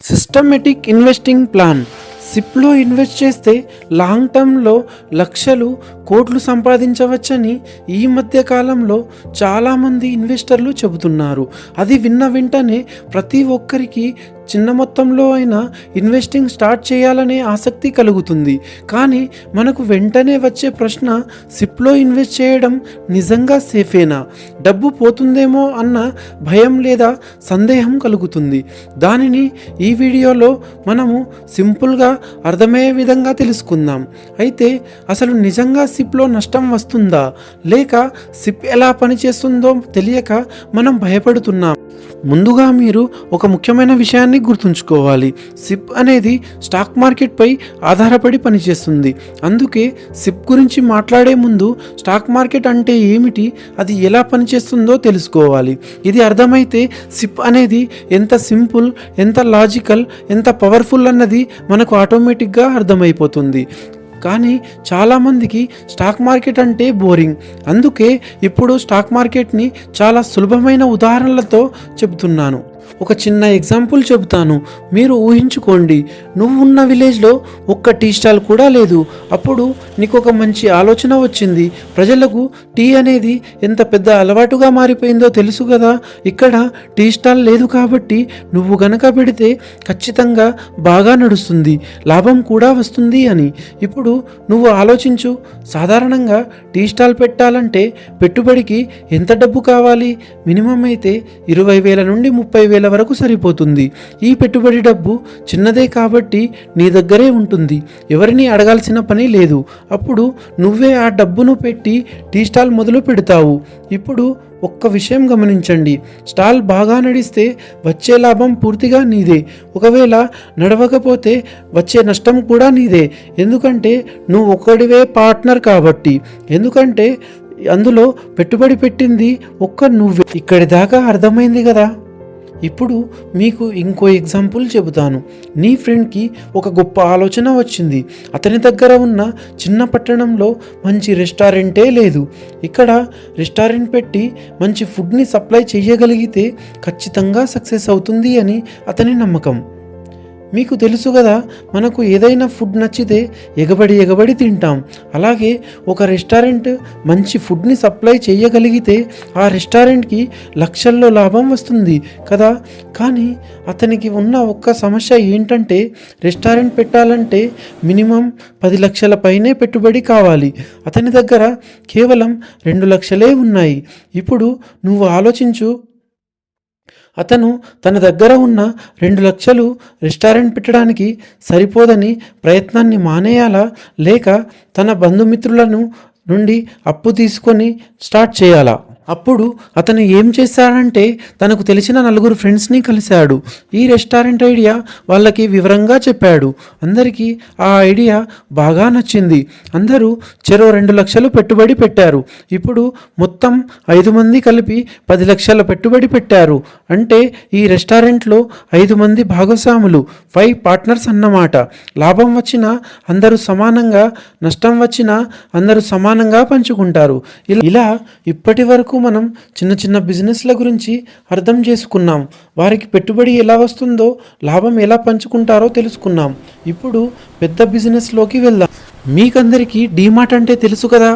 Systematic investing plan. సిప్లో invest చేస్తే long టర్మ్లో లక్షలు కోట్లు సంపాదించవచ్చని ఈ మధ్య కాలంలో చాలామంది ఇన్వెస్టర్లు చెబుతున్నారు. అది విన్న వెంటనే ప్రతి ఒక్కరికి చిన్న మొత్తంలో అయినా ఇన్వెస్టింగ్ స్టార్ట్ చేయాలనే ఆసక్తి కలుగుతుంది. కానీ మనకు వెంటనే వచ్చే ప్రశ్న, సిప్లో ఇన్వెస్ట్ చేయడం నిజంగా సేఫేనా? డబ్బు పోతుందేమో అన్న భయం లేదా సందేహం కలుగుతుంది. దానిని ఈ వీడియోలో మనము సింపుల్గా అర్థమయ్యే విధంగా తెలుసుకుందాం. అయితే అసలు నిజంగా సిప్లో నష్టం వస్తుందా, లేక సిప్ ఎలా పనిచేస్తుందో తెలియక మనం భయపడుతున్నాం. ముందుగా మీరు ఒక ముఖ్యమైన విషయాన్ని గుర్తుంచుకోవాలి. సిప్ అనేది స్టాక్ మార్కెట్పై ఆధారపడి పనిచేస్తుంది. అందుకే సిప్ గురించి మాట్లాడే ముందు స్టాక్ మార్కెట్ అంటే ఏమిటి, అది ఎలా పనిచేస్తుందో తెలుసుకోవాలి. ఇది అర్థమైతే సిప్ అనేది ఎంత సింపుల్, ఎంత లాజికల్, ఎంత పవర్ఫుల్ అన్నది మనకు ఆటోమేటిక్గా అర్థమైపోతుంది. కానీ చాలామందికి స్టాక్ మార్కెట్ అంటే బోరింగ్. అందుకే ఇప్పుడు స్టాక్ మార్కెట్ని చాలా సులభమైన ఉదాహరణలతో చెబుతున్నాను. ఒక చిన్న ఎగ్జాంపుల్ చెబుతాను. మీరు ఊహించుకోండి, నువ్వు ఉన్న విలేజ్లో ఒక్క టీ స్టాల్ కూడా లేదు. అప్పుడు నీకు ఒక మంచి ఆలోచన వచ్చింది. ప్రజలకు టీ అనేది ఎంత పెద్ద అలవాటుగా మారిపోయిందో తెలుసు కదా. ఇక్కడ టీ స్టాల్ లేదు కాబట్టి నువ్వు గనక పెడితే ఖచ్చితంగా బాగా నడుస్తుంది, లాభం కూడా వస్తుంది అని. ఇప్పుడు నువ్వు ఆలోచించు, సాధారణంగా టీ స్టాల్ పెట్టాలంటే పెట్టుబడికి ఎంత డబ్బు కావాలి? మినిమం అయితే 20,000 నుండి 30,000 వరకు సరిపోతుంది. ఈ పెట్టుబడి డబ్బు చిన్నదే కాబట్టి నీ దగ్గరే ఉంటుంది, ఎవరిని అడగాల్సిన పని లేదు. అప్పుడు నువ్వే ఆ డబ్బును పెట్టి టీ స్టాల్ మొదలు పెడతావు. ఇప్పుడు ఒక్క విషయం గమనించండి, స్టాల్ బాగా నడిస్తే వచ్చే లాభం పూర్తిగా నీదే. ఒకవేళ నడవకపోతే వచ్చే నష్టం కూడా నీదే. ఎందుకంటే నువ్వు ఒక్కడివే పార్ట్నర్ కాబట్టి. ఎందుకంటే అందులో పెట్టుబడి పెట్టింది ఒక్క నువ్వే. ఇక్కడి దాకా అర్థమైంది కదా. ఇప్పుడు మీకు ఇంకో ఎగ్జాంపుల్ చెబుతాను. నీ ఫ్రెండ్కి ఒక గొప్ప ఆలోచన వచ్చింది. అతని దగ్గర ఉన్న చిన్న పట్టణంలో మంచి రెస్టారెంటే లేదు. ఇక్కడ రెస్టారెంట్ పెట్టి మంచి ఫుడ్ని సప్లై చేయగలిగితే ఖచ్చితంగా సక్సెస్ అవుతుంది అని అతని నమ్మకం. మీకు తెలుసు కదా, మనకు ఏదైనా ఫుడ్ నచ్చితే ఎగబడి తింటాం. అలాగే ఒక రెస్టారెంట్ మంచి ఫుడ్ని సప్లై చేయగలిగితే ఆ రెస్టారెంట్కి లక్షల్లో లాభం వస్తుంది కదా. కానీ అతనికి ఉన్న ఒక్క సమస్య ఏంటంటే, రెస్టారెంట్ పెట్టాలంటే మినిమం 10 లక్షల పైనే పెట్టుబడి కావాలి. అతని దగ్గర కేవలం 2 లక్షలే ఉన్నాయి. ఇప్పుడు నువ్వు ఆలోచించు, అతను తన దగ్గర ఉన్న 2 లక్షలు రెస్టారెంట్ పెట్టడానికి సరిపోదని ప్రయత్నాన్ని మానేయాలా, లేక తన బంధుమిత్రులను నుండి అప్పు తీసుకొని స్టార్ట్ చేయాలా? అప్పుడు అతను ఏం చేశాడంటే, తనకు తెలిసిన 4 ఫ్రెండ్స్ని కలిశాడు. ఈ రెస్టారెంట్ ఐడియా వాళ్ళకి వివరంగా చెప్పాడు. అందరికీ ఆ ఐడియా బాగా నచ్చింది. అందరూ చెరో 2 లక్షలు పెట్టుబడి పెట్టారు. ఇప్పుడు మొత్తం 5 మంది కలిపి 10 లక్షల పెట్టుబడి పెట్టారు. అంటే ఈ రెస్టారెంట్లో 5 మంది భాగస్వాములు, 5 పార్ట్నర్స్ అన్నమాట. లాభం వచ్చినా అందరూ సమానంగా, నష్టం వచ్చినా అందరూ సమానంగా పంచుకుంటారు. ఇలా ఇప్పటి వరకు మనం చిన్న చిన్న బిజినెస్ల గురించి అర్థం చేసుకున్నాం. వారికి పెట్టుబడి ఎలా వస్తుందో, లాభం ఎలా పంచుకుంటారో తెలుసుకున్నాం. ఇప్పుడు పెద్ద బిజినెస్లోకి వెళ్దాం. మీకందరికీ డీమార్ట్ అంటే తెలుసు కదా.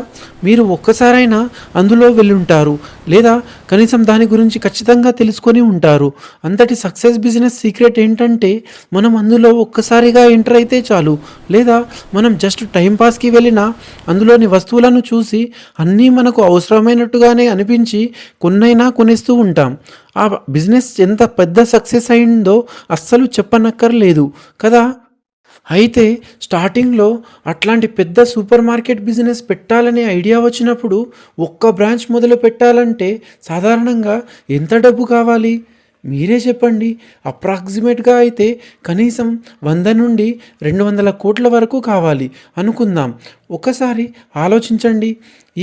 మీరు ఒక్కసారైనా అందులో వెళ్ళుంటారు, లేదా కనీసం దాని గురించి ఖచ్చితంగా తెలుసుకొని ఉంటారు. అంతటి సక్సెస్ బిజినెస్ సీక్రెట్ ఏంటంటే, మనం అందులో ఒక్కసారిగా ఎంటర్ అయితే చాలు, లేదా మనం జస్ట్ టైంపాస్కి వెళ్ళినా అందులోని వస్తువులను చూసి అన్నీ మనకు అవసరమైనట్టుగానే అనిపించి కొన్నైనా కొనేస్తూ ఉంటాం. ఆ బిజినెస్ ఎంత పెద్ద సక్సెస్ అయిందో అస్సలు చెప్పనక్కర్లేదు కదా. అయితే స్టార్టింగ్లో అట్లాంటి పెద్ద సూపర్ మార్కెట్ బిజినెస్ పెట్టాలనే ఐడియా వచ్చినప్పుడు ఒక్క బ్రాంచ్ మొదలు పెట్టాలంటే సాధారణంగా ఎంత డబ్బు కావాలి? మీరే చెప్పండి. అప్రాక్సిమేట్గా అయితే కనీసం 100 నుండి 200 కోట్ల వరకు కావాలి అనుకుందాం. ఒకసారి ఆలోచించండి.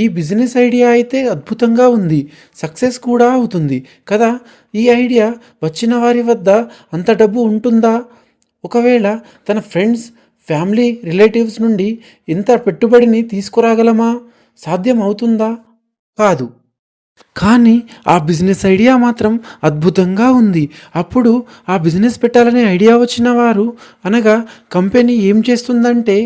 ఈ బిజినెస్ ఐడియా అయితే అద్భుతంగా ఉంది, సక్సెస్ కూడా అవుతుంది కదా. ఈ ఐడియా వచ్చిన వారి వద్ద అంత డబ్బు ఉంటుందా? ఒకవేళ తన ఫ్రెండ్స్, ఫ్యామిలీ, రిలేటివ్స్ నుండి ఇంత పెట్టుబడిని తీసుకురాగలమా? సాధ్యం అవుతుందా? కాదు. కానీ ఆ బిజినెస్ ఐడియా మాత్రం అద్భుతంగా ఉంది. అప్పుడు ఆ బిజినెస్ పెట్టాలనే ఐడియా వచ్చిన వారు అనగా కంపెనీ ఏం చేస్తుందంటే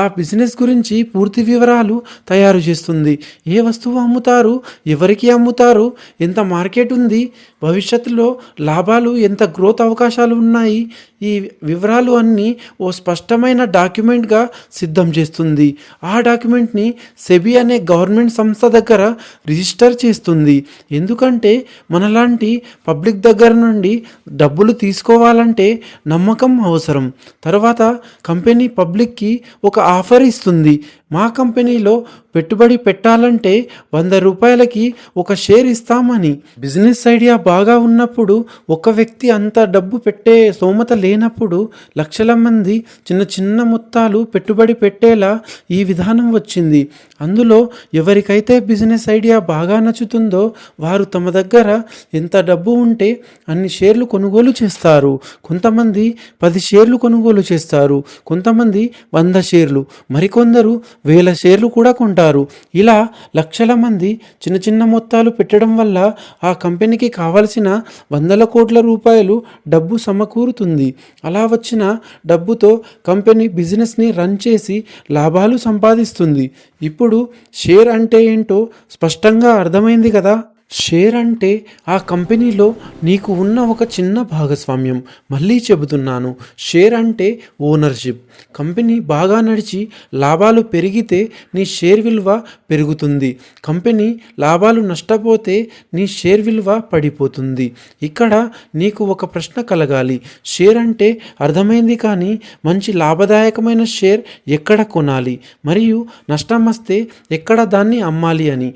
ఆ బిజినెస్ గురించి పూర్తి వివరాలు తయారు చేస్తుంది. ఏ వస్తువు అమ్ముతారు, ఎవరికి అమ్ముతారు, ఎంత మార్కెట్ ఉంది, భవిష్యత్తులో లాభాలు ఎంత గ్రోత్ అవకాశాలు ఉన్నాయి, ఈ వివరాలు అన్నీ ఓ స్పష్టమైన డాక్యుమెంట్గా సిద్ధం చేస్తుంది. ఆ డాక్యుమెంట్ని సెబీ అనే గవర్నమెంట్ సంస్థ దగ్గర రిజిస్టర్ చేస్తుంది. ఎందుకంటే మనలాంటి పబ్లిక్ దగ్గర నుండి డబ్బులు తీసుకోవాలంటే నమ్మకం అవసరం. తర్వాత కంపెనీ పబ్లిక్కి ఒక ఆఫర్ ఇస్తుంది. మా కంపెనీలో పెట్టుబడి పెట్టాలంటే 100 రూపాయలకి ఒక షేర్ ఇస్తామని. బిజినెస్ ఐడియా బాగా ఉన్నప్పుడు ఒక వ్యక్తి అంత డబ్బు పెట్టే స్తోమత లేనప్పుడు లక్షల మంది చిన్న చిన్న మొత్తాలు పెట్టుబడి పెట్టేలా ఈ విధానం వచ్చింది. అందులో ఎవరికైతే బిజినెస్ ఐడియా బాగా నచ్చుతుందో వారు తమ దగ్గర ఎంత డబ్బు ఉంటే అన్ని షేర్లు కొనుగోలు చేస్తారు. కొంతమంది 10 షేర్లు కొనుగోలు చేస్తారు, కొంతమంది 100 షేర్లు, మరికొందరు 1000 షేర్లు కూడా కొంటారు. ఇలా లక్షల మంది చిన్న చిన్న మొత్తాలు పెట్టడం వల్ల ఆ కంపెనీకి కావలసిన వందల కోట్ల రూపాయలు డబ్బు సమకూరుతుంది. అలా వచ్చిన డబ్బుతో కంపెనీ బిజినెస్ని రన్ చేసి లాభాలు సంపాదిస్తుంది. ఇప్పుడు షేర్ అంటే ఏంటో స్పష్టంగా అర్థమైంది కదా. షేర్ అంటే ఆ కంపెనీలో నీకు ఉన్న ఒక చిన్న భాగస్వామ్యం. మళ్ళీ చెబుతున్నాను, షేర్ అంటే ఓనర్షిప్. కంపెనీ బాగా నడిచి లాభాలు పెరిగితే నీ షేర్ విలువ పెరుగుతుంది. కంపెనీ లాభాలు నష్టపోతే నీ షేర్ విలువ పడిపోతుంది. ఇక్కడ నీకు ఒక ప్రశ్న కలగాలి. షేర్ అంటే అర్థమైంది, కానీ మంచి లాభదాయకమైన షేర్ ఎక్కడ కొనాలి, మరియు నష్టం వస్తే ఎక్కడ దాన్ని అమ్మాలి అని.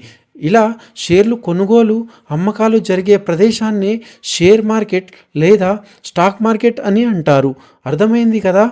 ఇలా షేర్లు కొనుగోలు అమ్మకాలు జరిగే ప్రదేశాన్నే షేర్ మార్కెట్ లేదా స్టాక్ మార్కెట్ అని అంటారు. అర్థమైంది కదా.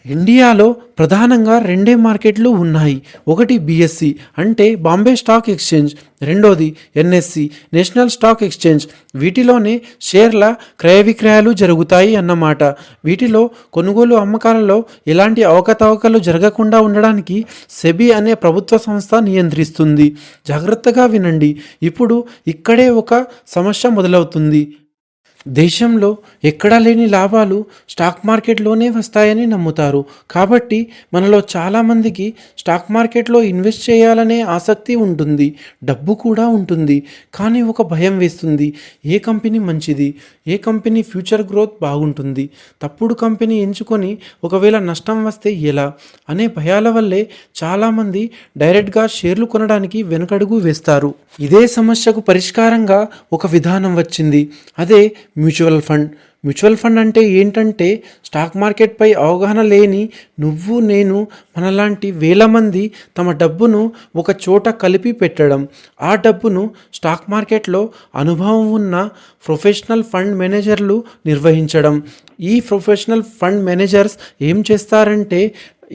ఇండియాలో ప్రధానంగా 2 మార్కెట్లు ఉన్నాయి. ఒకటి బిఎస్సి అంటే బాంబే స్టాక్ ఎక్స్చేంజ్, రెండోది ఎన్ఎస్సి నేషనల్ స్టాక్ ఎక్స్చేంజ్. వీటిలోనే షేర్ల క్రయ విక్రయాలు జరుగుతాయి అన్నమాట. వీటిలో కొనుగోలు అమ్మకాలలో ఎలాంటి అవకతవకలు జరగకుండా ఉండడానికి సెబీ అనే ప్రభుత్వ సంస్థ నియంత్రిస్తుంది. జాగ్రత్తగా వినండి. ఇప్పుడు ఇక్కడే ఒక సమస్య మొదలవుతుంది. దేశంలో ఎక్కడా లేని లాభాలు స్టాక్ మార్కెట్లోనే వస్తాయని నమ్ముతారు. కాబట్టి మనలో చాలామందికి స్టాక్ మార్కెట్లో ఇన్వెస్ట్ చేయాలనే ఆసక్తి ఉంటుంది, డబ్బు కూడా ఉంటుంది. కానీ ఒక భయం వేస్తుంది. ఏ కంపెనీ మంచిది, ఏ కంపెనీ ఫ్యూచర్ గ్రోత్ బాగుంటుంది, తప్పుడు కంపెనీ ఎంచుకొని ఒకవేళ నష్టం వస్తే ఎలా అనే భయాల వల్లే చాలామంది డైరెక్ట్గా షేర్లు కొనడానికి వెనుకడుగు వేస్తారు. ఇదే సమస్యకు పరిష్కారంగా ఒక విధానం వచ్చింది. అదే మ్యూచువల్ ఫండ్. మ్యూచువల్ ఫండ్ అంటే ఏంటంటే స్టాక్ మార్కెట్పై అవగాహన లేని నువ్వు, నేను, మనలాంటి వేల మంది తమ డబ్బును ఒక చోట కలిపి పెట్టడం. ఆ డబ్బును స్టాక్ మార్కెట్లో అనుభవం ఉన్న ప్రొఫెషనల్ ఫండ్ మేనేజర్లు నిర్వహించడం. ఈ ప్రొఫెషనల్ ఫండ్ మేనేజర్స్ ఏం చేస్తారంటే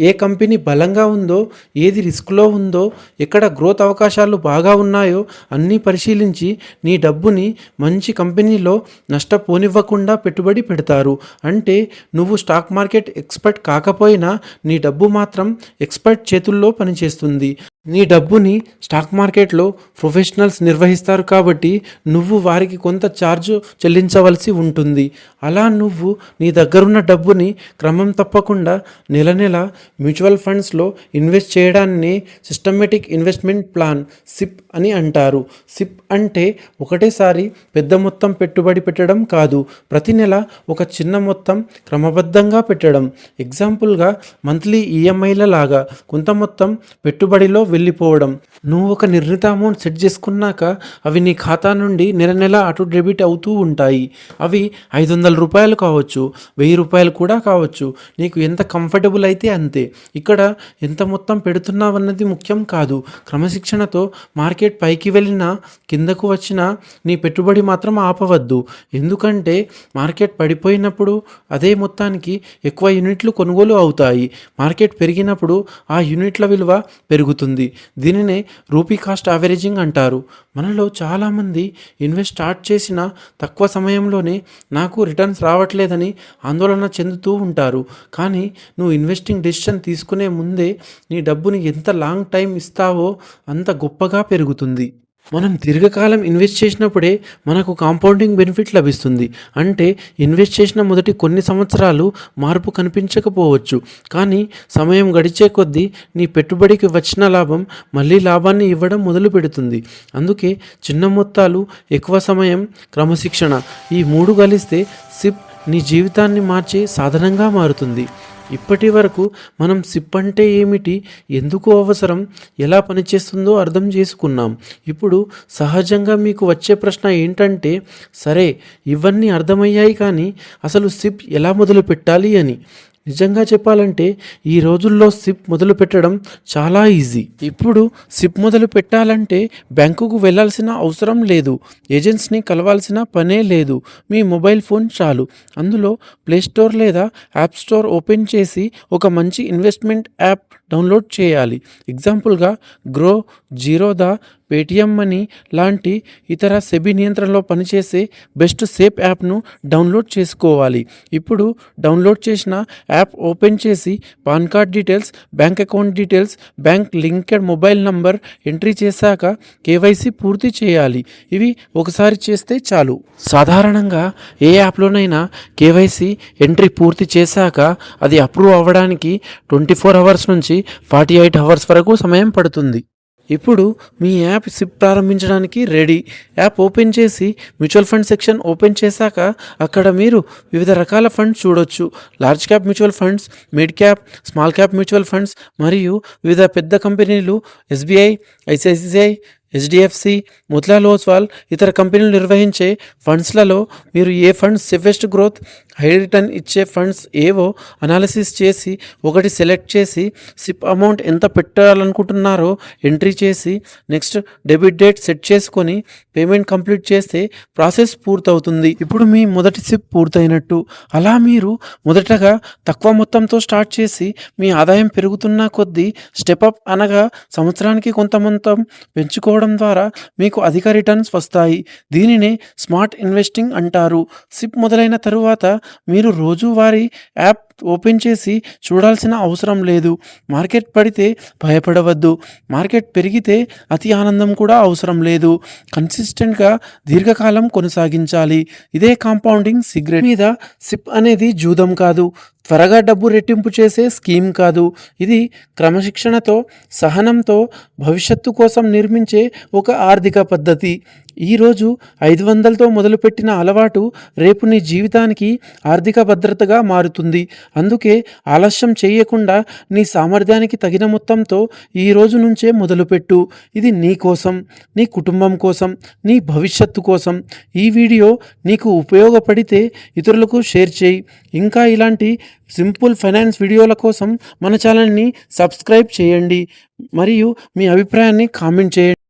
ఏ కంపెనీ బలంగా ఉందో, ఏది రిస్క్లో ఉందో, ఎక్కడ గ్రోత్ అవకాశాలు బాగా ఉన్నాయో అన్నీ పరిశీలించి నీ డబ్బుని మంచి కంపెనీలో నష్టపోనివ్వకుండా పెట్టుబడి పెడతారు. అంటే నువ్వు స్టాక్ మార్కెట్ ఎక్స్పర్ట్ కాకపోయినా నీ డబ్బు మాత్రం ఎక్స్పర్ట్ చేతుల్లో పనిచేస్తుంది. నీ డబ్బుని స్టాక్ మార్కెట్లో ప్రొఫెషనల్స్ నిర్వహిస్తారు కాబట్టి నువ్వు వారికి కొంత ఛార్జ్ చెల్లించవలసి ఉంటుంది. అలా నువ్వు నీ దగ్గరున్న డబ్బుని క్రమం తప్పకుండా నెల నెల మ్యూచువల్ ఫండ్స్లో ఇన్వెస్ట్ చేయడాన్ని సిస్టమేటిక్ ఇన్వెస్ట్మెంట్ ప్లాన్ సిప్ అని అంటారు. సిప్ అంటే ఒకటేసారి పెద్ద మొత్తం పెట్టుబడి పెట్టడం కాదు, ప్రతి నెల ఒక చిన్న మొత్తం క్రమబద్ధంగా పెట్టడం. ఎగ్జాంపుల్గా మంత్లీ ఈఎంఐల లాగా కొంత మొత్తం పెట్టుబడిలో వెళ్ళిపోవడం. నువ్వు ఒక నిర్ణీత అమౌంట్ సెట్ చేసుకున్నాక అవి నీ ఖాతా నుండి నెల నెల అటు డెబిట్ అవుతూ ఉంటాయి. అవి 500 రూపాయలు కావచ్చు, 1000 రూపాయలు కూడా కావచ్చు. నీకు ఎంత కంఫర్టబుల్ అయితే అంతే. ఇక్కడ ఎంత మొత్తం పెడుతున్నావన్నది ముఖ్యం కాదు. క్రమశిక్షణతో మార్కెట్ పైకి వెళ్ళినా కిందకు వచ్చినా నీ పెట్టుబడి మాత్రం ఆపవద్దు. ఎందుకంటే మార్కెట్ పడిపోయినప్పుడు అదే మొత్తానికి ఎక్కువ యూనిట్లు కొనుగోలు అవుతాయి. మార్కెట్ పెరిగినప్పుడు ఆ యూనిట్ల విలువ పెరుగుతుంది. దీనినే రూపీ కాస్ట్ యావరేజింగ్ అంటారు. మనలో చాలామంది ఇన్వెస్ట్ స్టార్ట్ చేసిన తక్కువ సమయంలోనే నాకు రిటర్న్స్ రావట్లేదని ఆందోళన చెందుతూ ఉంటారు. కానీ నువ్వు ఇన్వెస్టింగ్ డెసిషన్ తీసుకునే ముందే నీ డబ్బుని ఎంత లాంగ్ టైం ఇస్తావో అంత గొప్పగా పెరుగుతుంది. మనం దీర్ఘకాలం ఇన్వెస్ట్ చేసినప్పుడే మనకు కాంపౌండింగ్ బెనిఫిట్ లభిస్తుంది. అంటే ఇన్వెస్ట్ చేసిన మొదటి కొన్ని సంవత్సరాలు మార్పు కనిపించకపోవచ్చు, కానీ సమయం గడిచే కొద్దీ నీ పెట్టుబడికి వచ్చిన లాభం మళ్ళీ లాభాన్ని ఇవ్వడం మొదలు పెడుతుంది. అందుకే చిన్న మొత్తాలు, ఎక్కువ సమయం, క్రమశిక్షణ ఈ మూడు కలిస్తే సిప్ నీ జీవితాన్ని మార్చే సాధనంగా మారుతుంది. ఇప్పటి వరకు మనం సిప్ అంటే ఏమిటి, ఎందుకు అవసరం, ఎలా పనిచేస్తుందో అర్థం చేసుకున్నాం. ఇప్పుడు సహజంగా మీకు వచ్చే ప్రశ్న ఏంటంటే, సరే ఇవన్నీ అర్థమయ్యాయి కానీ అసలు సిప్ ఎలా మొదలు పెట్టాలి అని. నిజంగా చెప్పాలంటే ఈ రోజుల్లో సిప్ మొదలు పెట్టడం చాలా ఈజీ. ఇప్పుడు సిప్ మొదలు పెట్టాలంటే బ్యాంకుకు వెళ్ళాల్సిన అవసరం లేదు, ఏజెంట్స్ని కలవాల్సిన పనే లేదు. మీ మొబైల్ ఫోన్ చాలు. అందులో ప్లేస్టోర్ లేదా యాప్ స్టోర్ ఓపెన్ చేసి ఒక మంచి ఇన్వెస్ట్మెంట్ యాప్ డౌన్లోడ్ చేయాలి. ఎగ్జాంపుల్గా గ్రో, జీరోదా, పేటిఎం మనీ లాంటి ఇతర సెబీ నియంత్రణలో పనిచేసే బెస్ట్ సేఫ్ యాప్ను డౌన్లోడ్ చేసుకోవాలి. ఇప్పుడు డౌన్లోడ్ చేసిన యాప్ ఓపెన్ చేసి pan card details, bank account details, bank linked mobile number entry చేశాక కేవైసీ పూర్తి చేయాలి. ఇవి ఒకసారి చేస్తే చాలు. సాధారణంగా ఏ యాప్లోనైనా కేవైసీ ఎంట్రీ పూర్తి చేశాక అది అప్రూవ్ అవ్వడానికి 24 అవర్స్ నుంచి 48 అవర్స్ వరకు సమయం పడుతుంది. ఇప్పుడు మీ యాప్ సిప్ ప్రారంభించడానికి రెడీ. యాప్ ఓపెన్ చేసి మ్యూచువల్ ఫండ్ సెక్షన్ ఓపెన్ చేశాక అక్కడ మీరు వివిధ రకాల ఫండ్స్ చూడొచ్చు. Large cap mutual funds, mid cap, small cap mutual funds మరియు వివిధ పెద్ద కంపెనీలు SBI, ICICI, HDFC, Motilal Oswal ఇతర కంపెనీలు నిర్వహించే ఫండ్స్లలో మీరు ఏ funds safest growth, high return ఇచ్చే ఫండ్స్ ఏవో అనాలిసిస్ చేసి ఒకటి సెలెక్ట్ చేసి సిప్ అమౌంట్ ఎంత పెట్టాలనుకుంటున్నారో ఎంట్రీ చేసి నెక్స్ట్ డెబిట్ డేట్ సెట్ చేసుకొని పేమెంట్ కంప్లీట్ చేస్తే ప్రాసెస్ పూర్తవుతుంది. ఇప్పుడు మీ మొదటి సిప్ పూర్తయినట్టు. అలా మీరు మొదటగా తక్కువ మొత్తంతో స్టార్ట్ చేసి మీ ఆదాయం పెరుగుతున్న కొద్దీ స్టెప్ అప్ అనగా సంవత్సరానికి కొంత మొత్తం పెంచుకోవడం ద్వారా మీకు అధిక రిటర్న్స్ వస్తాయి. దీనినే స్మార్ట్ ఇన్వెస్టింగ్ అంటారు. సిప్ మొదలైన తరువాత మీరు రోజువారీ యాప్ ఓపెన్ చేసి చూడాల్సిన అవసరం లేదు. మార్కెట్ పడితే భయపడవద్దు, మార్కెట్ పెరిగితే అతి ఆనందం కూడా అవసరం లేదు. కన్సిస్టెంట్గా దీర్ఘకాలం కొనసాగించాలి. ఇదే కాంపౌండింగ్ సీక్రెట్. మీద సిప్ అనేది జూదం కాదు, త్వరగా డబ్బు రెట్టింపు చేసే స్కీమ్ కాదు. ఇది క్రమశిక్షణతో, సహనంతో భవిష్యత్తు కోసం నిర్మించే ఒక ఆర్థిక పద్ధతి. ఈరోజు 500తో మొదలుపెట్టిన అలవాటు రేపు నీ జీవితానికి ఆర్థిక భద్రతగా మారుతుంది. అందుకే ఆలస్యం చేయకుండా నీ సామర్థ్యానికి తగిన మొత్తంతో ఈ రోజు నుంచే మొదలుపెట్టు. ఇది నీ కోసం, నీ కుటుంబం కోసం, నీ భవిష్యత్తు కోసం. ఈ వీడియో నీకు ఉపయోగపడితే ఇతరులకు షేర్ చేయి. ఇంకా ఇలాంటి సింపుల్ ఫైనాన్స్ వీడియోల కోసం మన ఛానల్ని సబ్స్క్రైబ్ చేయండి మరియు మీ అభిప్రాయాన్ని కామెంట్ చేయండి.